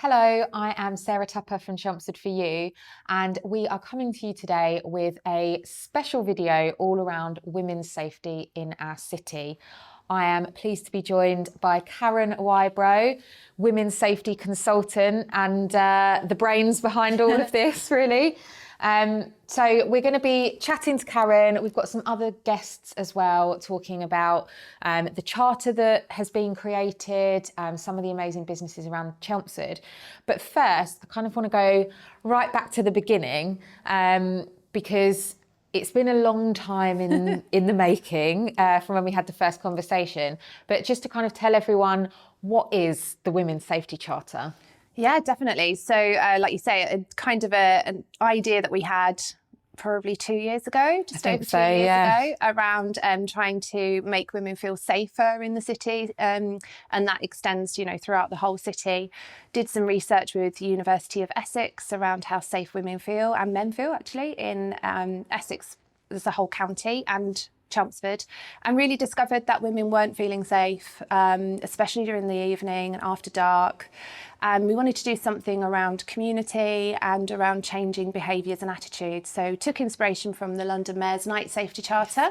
Hello, I am Sarah Tupper from Chelmsford For You, and we are coming to you today with a special video all around women's safety in our city. I am pleased to be joined by Karen Wybrow, women's safety consultant and the brains behind all of this, really. So we're going to be chatting to Karen. We've got some other guests as well talking about the charter that has been created, some of the amazing businesses around Chelmsford. But first, I kind of want to go right back to the beginning because it's been a long time in the making from when we had the first conversation. But just to kind of tell everyone, what is the Women's Safety Charter? Yeah, definitely. So like you say, it's kind of an idea that we had probably 2 years ago, just over 2 years ago, around trying to make women feel safer in the city. And that extends, throughout the whole city. Did some research with the University of Essex around how safe women feel and men feel actually in Essex as a whole county and Chelmsford, and really discovered that women weren't feeling safe, especially during the evening and after dark. And we wanted to do something around community and around changing behaviours and attitudes. So took inspiration from the London Mayor's Night Safety Charter,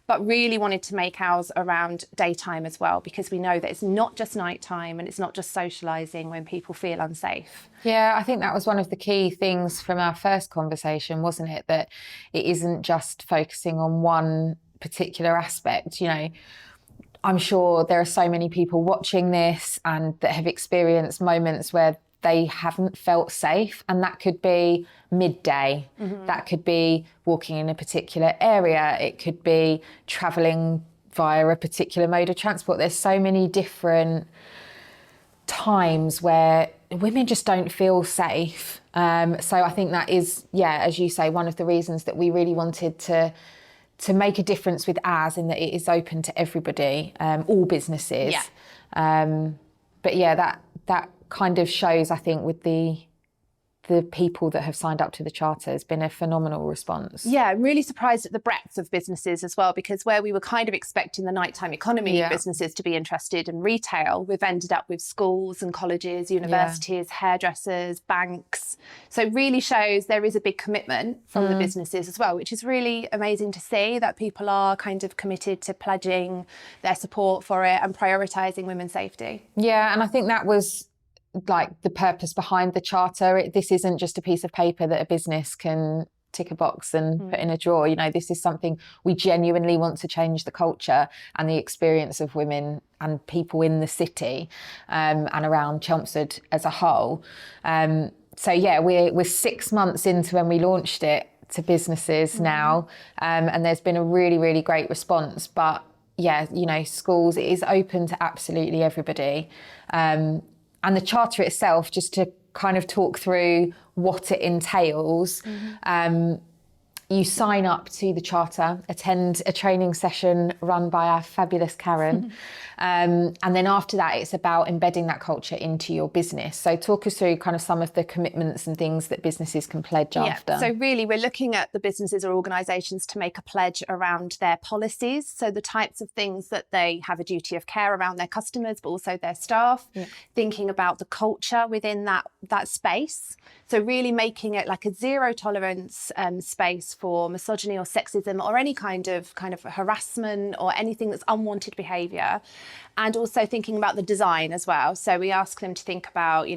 but really wanted to make ours around daytime as well, because we know that it's not just nighttime and it's not just socialising when people feel unsafe. Yeah, I think that was one of the key things from our first conversation, wasn't it? That it isn't just focusing on one particular aspect. I'm sure there are so many people watching this and that have experienced moments where they haven't felt safe, and that could be midday, that could be walking in a particular area, it could be travelling via a particular mode of transport. There's so many different times where women just don't feel safe. So I think that is, as you say, one of the reasons that we really wanted to make a difference with ours, in that it is open to everybody, all businesses. But that kind of shows, I think, with the people that have signed up to the charter, has been a phenomenal response. Yeah, I'm really surprised at the breadth of businesses as well, because where we were kind of expecting the nighttime economy businesses to be interested in retail, we've ended up with schools and colleges, universities, hairdressers, banks. So it really shows there is a big commitment from the businesses as well, which is really amazing to see, that people are kind of committed to pledging their support for it and prioritising women's safety. Yeah, and I think that was like the purpose behind the charter. This isn't just a piece of paper that a business can tick a box and put in a drawer. This is something we genuinely want to change the culture and the experience of women and people in the city, and around Chelmsford as a whole. We're 6 months into when we launched it to businesses now, and there's been a really, really great response. But schools, it is open to absolutely everybody. And the charter itself, just to kind of talk through what it entails, you sign up to the charter, attend a training session run by our fabulous Karen. And then after that, it's about embedding that culture into your business. So talk us through kind of some of the commitments and things that businesses can pledge after. So really, we're looking at the businesses or organisations to make a pledge around their policies. So the types of things that they have a duty of care around their customers, but also their staff, thinking about the culture within that space. So really making it like a zero tolerance space for misogyny or sexism or any kind of harassment or anything that's unwanted behaviour. And also thinking about the design as well. So we ask them to think about,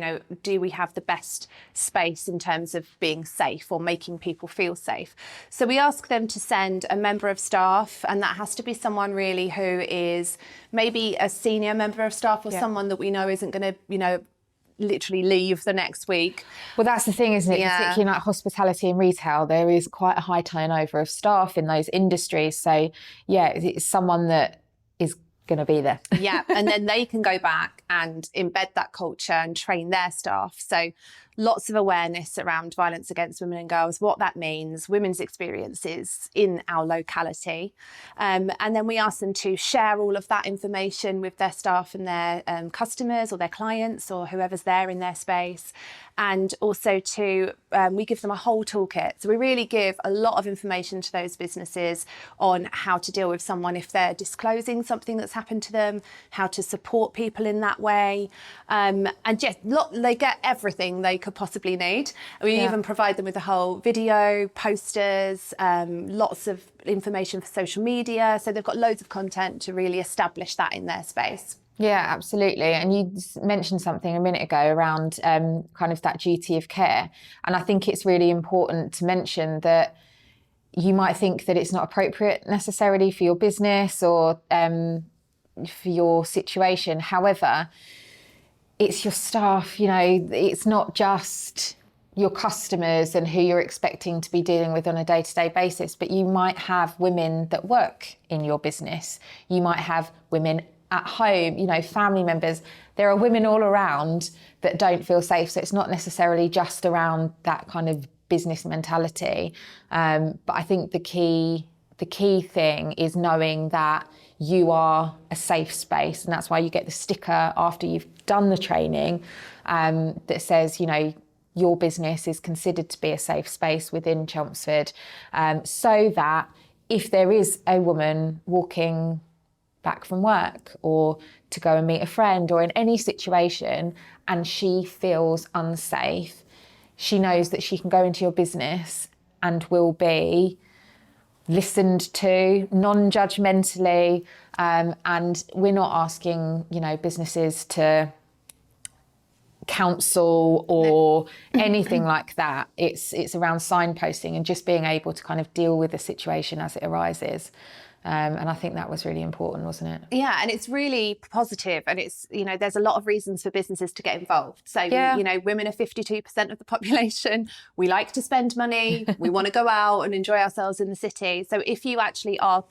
do we have the best space in terms of being safe or making people feel safe? So we ask them to send a member of staff, and that has to be someone really who is maybe a senior member of staff or someone that we know isn't going to, literally leave the next week. Well, that's the thing, isn't it? Particularly like hospitality and retail, there is quite a high turnover of staff in those industries. So it's someone that is going to be there. And then they can go back and embed that culture and train their staff. So lots of awareness around violence against women and girls, what that means, women's experiences in our locality. And then we ask them to share all of that information with their staff and their customers or their clients or whoever's there in their space. And also we give them a whole toolkit. So we really give a lot of information to those businesses on how to deal with someone if they're disclosing something that's happened to them, how to support people in that way. And just they get everything they could possibly need. We even provide them with a whole video, posters, lots of information for social media. So they've got loads of content to really establish that in their space. Yeah, absolutely. And you mentioned something a minute ago around kind of that duty of care. And I think it's really important to mention that you might think that it's not appropriate necessarily for your business or for your situation. However, it's your staff, it's not just your customers and who you're expecting to be dealing with on a day-to-day basis, but you might have women that work in your business. You might have women at home, family members. There are women all around that don't feel safe. So it's not necessarily just around that kind of business mentality. But I think the key thing is knowing that you are a safe space. And that's why you get the sticker after you've done the training that says, your business is considered to be a safe space within Chelmsford. So that if there is a woman walking back from work or to go and meet a friend or in any situation and she feels unsafe, she knows that she can go into your business and will be listened to non-judgmentally, and we're not asking businesses to counsel or anything like that. It's around signposting and just being able to kind of deal with the situation as it arises. And I think that was really important, wasn't it? Yeah, and it's really positive. And it's, there's a lot of reasons for businesses to get involved. So, women are 52% of the population. We like to spend money. We want to go out and enjoy ourselves in the city. So if you actually are,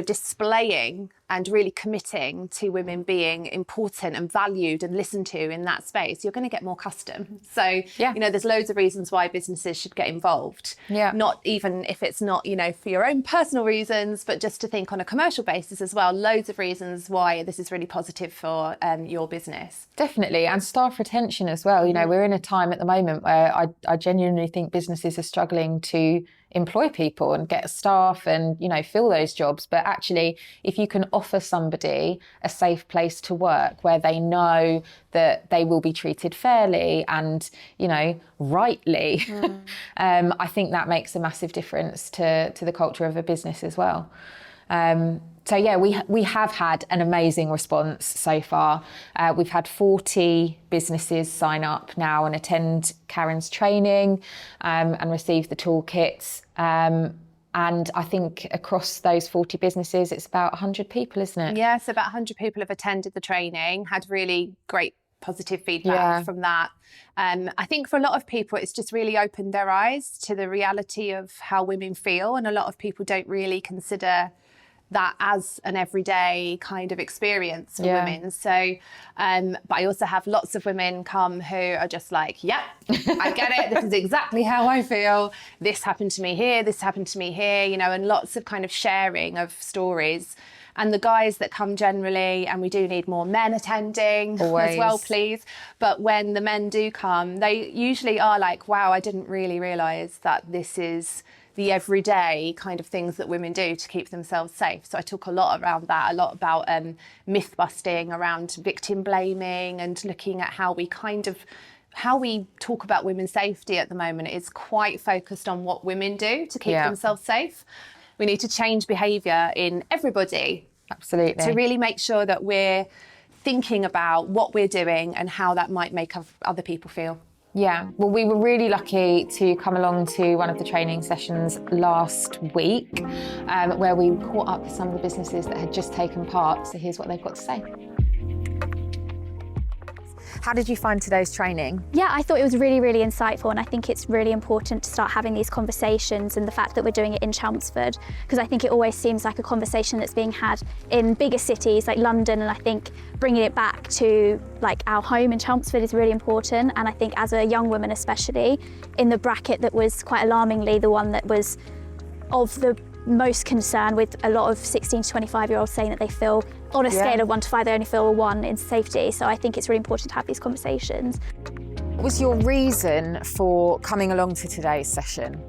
displaying and really committing to women being important and valued and listened to in that space, you're going to get more custom. So, there's loads of reasons why businesses should get involved. Yeah. Not even if it's not, for your own personal reasons, but just to think on a commercial basis as well. Loads of reasons why this is really positive for your business. Definitely. And staff retention as well. We're in a time at the moment where I genuinely think businesses are struggling to employ people and get staff and, fill those jobs. But actually, if you can offer somebody a safe place to work where they know that they will be treated fairly and, rightly, I think that makes a massive difference to the culture of a business as well. We have had an amazing response so far. We've had 40 businesses sign up now and attend Karen's training and receive the toolkits. And I think across those 40 businesses, it's about 100 people, isn't it? Yeah, so about 100 people have attended the training, had really great positive feedback from that. I think for a lot of people, it's just really opened their eyes to the reality of how women feel. And a lot of people don't really consider that as an everyday kind of experience for women. So, but I also have lots of women come who are just like, yeah, I get it. This is exactly how I feel. This happened to me here. This happened to me here, and lots of kind of sharing of stories. And the guys that come generally, and we do need more men attending as well, please. But when the men do come, they usually are like, wow, I didn't really realise that this is the everyday kind of things that women do to keep themselves safe. So I talk a lot around that, a lot about myth busting around victim blaming and looking at how we talk about women's safety at the moment is quite focused on what women do to keep themselves safe. We need to change behaviour in everybody. Absolutely. To really make sure that we're thinking about what we're doing and how that might make other people feel. Yeah, well, we were really lucky to come along to one of the training sessions last week where we caught up with some of the businesses that had just taken part. So here's what they've got to say. How did you find today's training? Yeah, I thought it was really, really insightful, and I think it's really important to start having these conversations, and the fact that we're doing it in Chelmsford, because I think it always seems like a conversation that's being had in bigger cities like London, and I think bringing it back to like our home in Chelmsford is really important. And I think as a young woman especially, in the bracket that was quite alarmingly the one that was of the most concern, with a lot of 16 to 25-year-olds saying that they feel, on a scale of 1 to 5, they only feel a 1 in safety. So I think it's really important to have these conversations. What was your reason for coming along to today's session?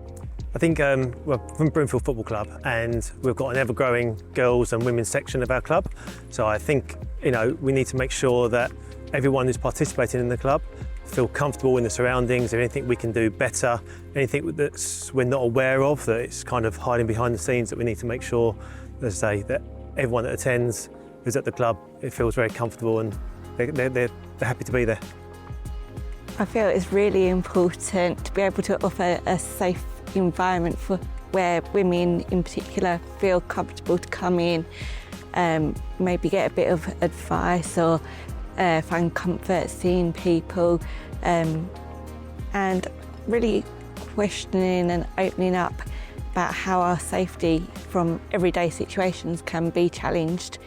I think we're from Broomfield Football Club, and we've got an ever-growing girls and women's section of our club. So I think, you know, we need to make sure that everyone who's participating in the club feel comfortable in the surroundings. If anything we can do better, anything that we're not aware of, that it's kind of hiding behind the scenes, that we need to make sure, as I say, that everyone that attends, who's at the club, it feels very comfortable and they're happy to be there. I feel it's really important to be able to offer a safe environment for where women in particular feel comfortable to come in, maybe get a bit of advice or find comfort seeing people, and really questioning and opening up about how our safety from everyday situations can be challenged.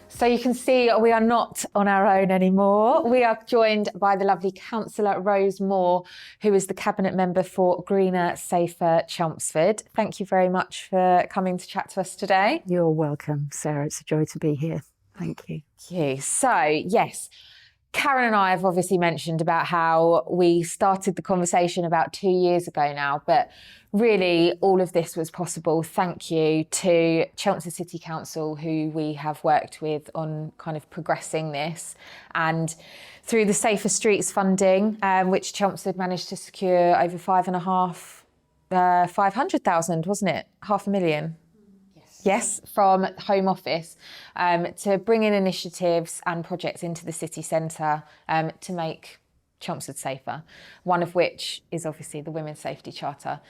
So you can see we are not on our own anymore. We are joined by the lovely Councillor Rose Moore, who is the Cabinet Member for Greener, Safer Chelmsford. Thank you very much for coming to chat to us today. You're welcome, Sarah. It's a joy to be here. Thank you. Thank you. So, yes, Karen and I have obviously mentioned about how we started the conversation about 2 years ago now, but really all of this was possible thank you to Chelmsford City Council, who we have worked with on kind of progressing this, and through the Safer Streets funding, which Chelmsford managed to secure over 500,000, wasn't it? 500,000. Yes, from Home Office, to bring in initiatives and projects into the city centre to make Chelmsford safer, one of which is obviously the Women's Safety Charter.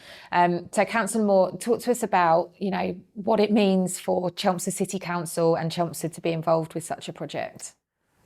So Councillor Moore, talk to us about, you know, what it means for Chelmsford City Council and Chelmsford to be involved with such a project.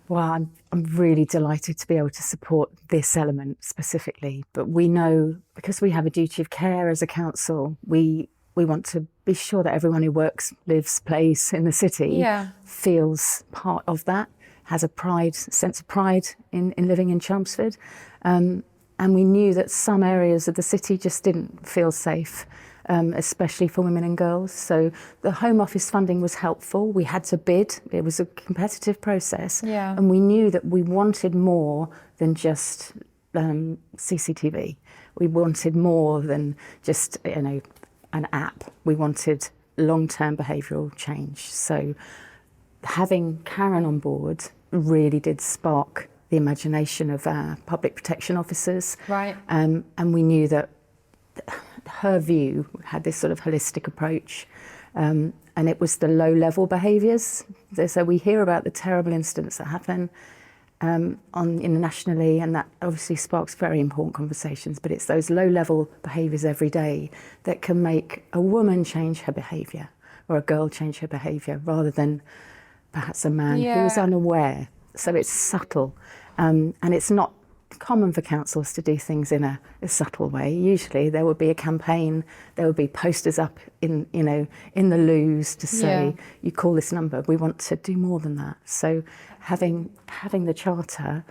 Well, I'm really delighted to be able to support this element specifically, but we know, because we have a duty of care as a council, we want to be sure that everyone who works, lives, plays in the city feels part of that, has a sense of pride in living in Chelmsford. And we knew that some areas of the city just didn't feel safe, especially for women and girls. So the Home Office funding was helpful. We had to bid. It was a competitive process. Yeah. And we knew that we wanted more than just CCTV. We wanted more than just, you know, an app. We wanted long-term behavioural change. So having Karen on board really did spark the imagination of our public protection officers. Right. And we knew that her view had this sort of holistic approach. And it was the low-level behaviours. So we hear about the terrible incidents that happen internationally, and that obviously sparks very important conversations, but it's those low-level behaviours every day that can make a woman change her behaviour or a girl change her behaviour, rather than perhaps a man who's unaware. So it's subtle, and it's not common for councils to do things in a subtle way. Usually there would be a campaign, there would be posters up in the loos to say, you call this number. We want to do more than that. So having the charter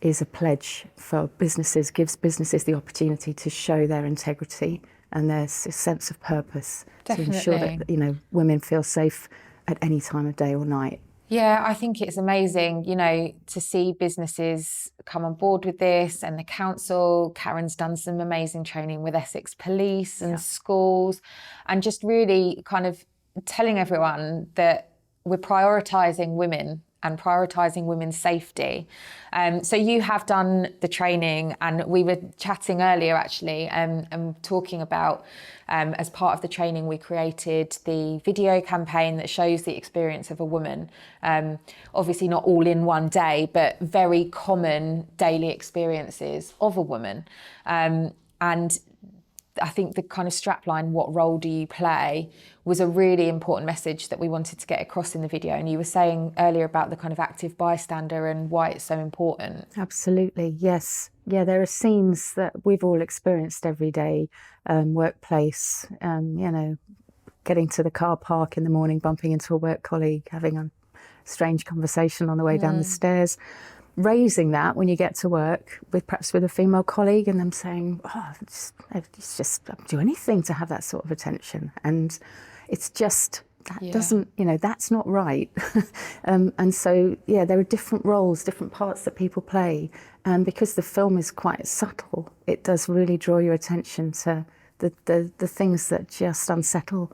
is a pledge for businesses, gives businesses the opportunity to show their integrity and their sense of purpose. Definitely. To ensure that, you know, women feel safe at any time of day or night. Yeah, I think it's amazing, you know, to see businesses come on board with this, and the council. Karen's done some amazing training with Essex Police and schools, and just really kind of telling everyone that we're prioritising women and prioritising women's safety. So you have done the training, and we were chatting earlier actually, and talking about, as part of the training, we created the video campaign that shows the experience of a woman. Obviously not all in one day, but very common daily experiences of a woman. And I think the kind of strapline, what role do you play, was a really important message that we wanted to get across in the video. And you were saying earlier about the kind of active bystander and why it's so important. Absolutely, yes. Yeah, there are scenes that we've all experienced every day, workplace, you know, getting to the car park in the morning, bumping into a work colleague, having a strange conversation on the way down the stairs. Raising that when you get to work perhaps with a female colleague and them saying, oh, it's just I'd do anything to have that sort of attention. And it's just, that doesn't, you know, that's not right. And so, yeah, there are different roles, different parts that people play. And because the film is quite subtle, it does really draw your attention to the things that just unsettle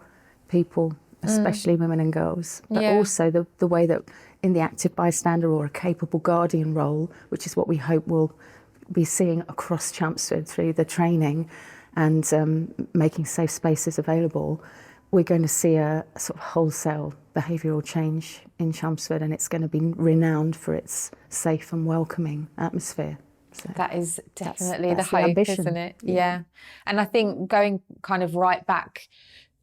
people, especially women and girls. But also the way that in the active bystander or a capable guardian role, which is what we hope we'll be seeing across Chelmsford through the training and making safe spaces available, we're going to see a sort of wholesale behavioural change in Chelmsford, and it's going to be renowned for its safe and welcoming atmosphere. So that is definitely that's the hope, ambition. isn't it? Yeah. And I think going kind of right back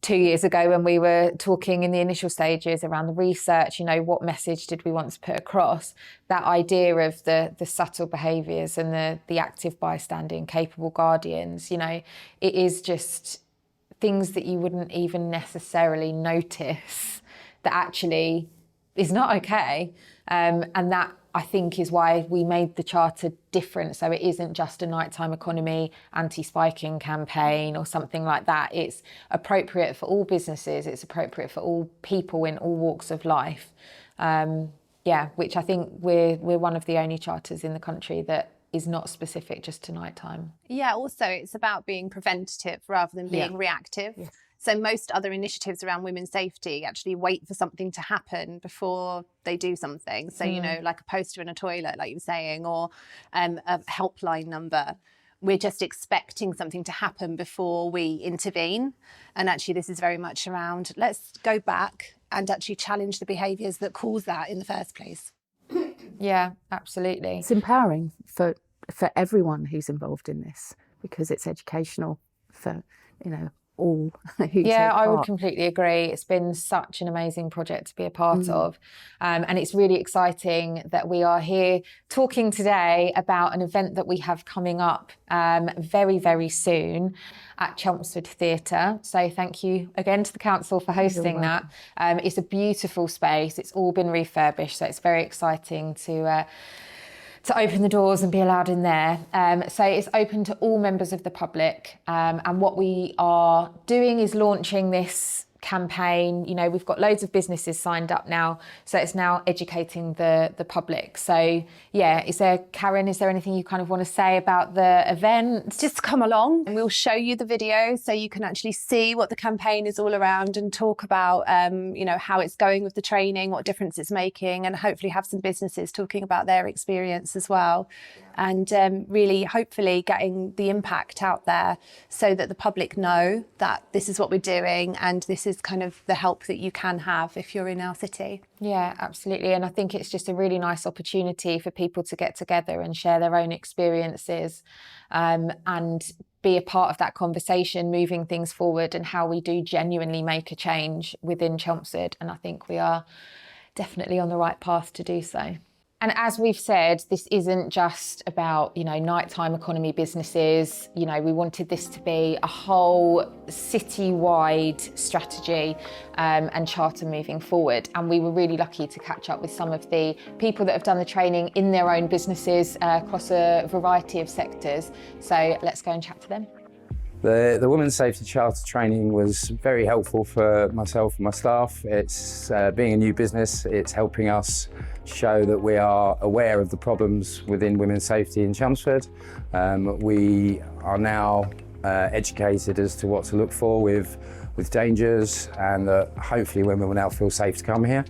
2 years ago when we were talking in the initial stages around the research, you know, what message did we want to put across? That idea of the subtle behaviours and the active bystander and capable guardians, you know, it is just things that you wouldn't even necessarily notice that actually is not okay. And that, I think, is why we made the charter different. So it isn't just a nighttime economy anti-spiking campaign or something like that. It's appropriate for all businesses. It's appropriate for all people in all walks of life. Which I think we're one of the only charters in the country that is not specific just to nighttime. Yeah, also it's about being preventative rather than being reactive. Yeah. So most other initiatives around women's safety actually wait for something to happen before they do something. So, you know, like a poster in a toilet, like you were saying, or a helpline number. We're just expecting something to happen before we intervene. And actually this is very much around, let's go back and actually challenge the behaviours that cause that in the first place. Yeah, absolutely. It's empowering for everyone who's involved in this, because it's educational for, you know, all who take I would part. completely agree. It's been such an amazing project to be a part of. And it's really exciting that we are here talking today about an event that we have coming up very, very soon at Chelmsford Theatre. So thank you again to the council for hosting that. It's a beautiful space. It's all been refurbished, so it's very exciting to open the doors and be allowed in there. So it's open to all members of the public. And what we are doing is launching this campaign. You know, we've got loads of businesses signed up now, so it's now educating the public. So yeah, Karen, is there anything you kind of want to say about the event? Just come along and we'll show you the video so you can actually see what the campaign is all around and talk about you know, how it's going with the training, what difference it's making, and hopefully have some businesses talking about their experience as well. And really hopefully getting the impact out there so that the public know that this is what we're doing and this is kind of the help that you can have if you're in our city. Yeah, absolutely. And I think it's just a really nice opportunity for people to get together and share their own experiences and be a part of that conversation, moving things forward and how we do genuinely make a change within Chelmsford. And I think we are definitely on the right path to do so. And as we've said, this isn't just about, you know, nighttime economy businesses. You know, we wanted this to be a whole city-wide strategy and charter moving forward. And we were really lucky to catch up with some of the people that have done the training in their own businesses across a variety of sectors. So let's go and chat to them. The Women's Safety Charter training was very helpful for myself and my staff. It's being a new business, it's helping us show that we are aware of the problems within women's safety in Chelmsford. We are now educated as to what to look for with dangers, and that hopefully women will now feel safe to come here.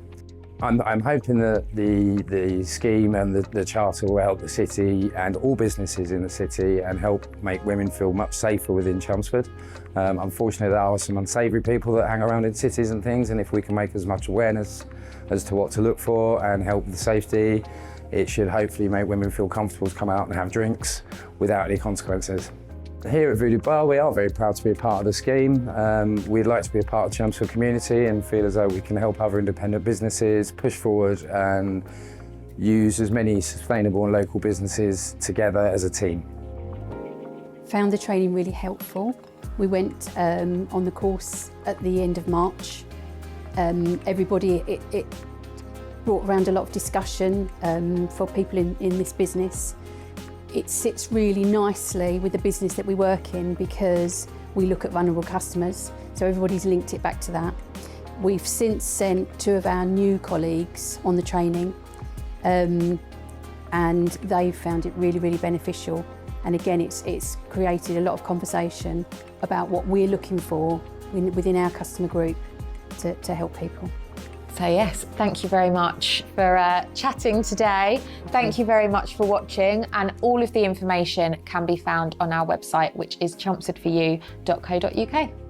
I'm hoping that the scheme and the charter will help the city and all businesses in the city and help make women feel much safer within Chelmsford. Unfortunately, there are some unsavoury people that hang around in cities and things, and if we can make as much awareness as to what to look for and help with the safety, it should hopefully make women feel comfortable to come out and have drinks without any consequences. Here at Voodoo Bar, we are very proud to be a part of the scheme. We'd like to be a part of the Chelmsford community and feel as though we can help other independent businesses push forward and use as many sustainable and local businesses together as a team. Found the training really helpful. We went on the course at the end of March. It brought around a lot of discussion for people in this business. It sits really nicely with the business that we work in because we look at vulnerable customers, so everybody's linked it back to that. We've since sent 2 of our new colleagues on the training and they've found it really, really beneficial. And again, it's created a lot of conversation about what we're looking for within our customer group to help people. So yes, thank you very much for chatting today. Thank you very much for watching, and all of the information can be found on our website, which is chelmsfordforyou.co.uk.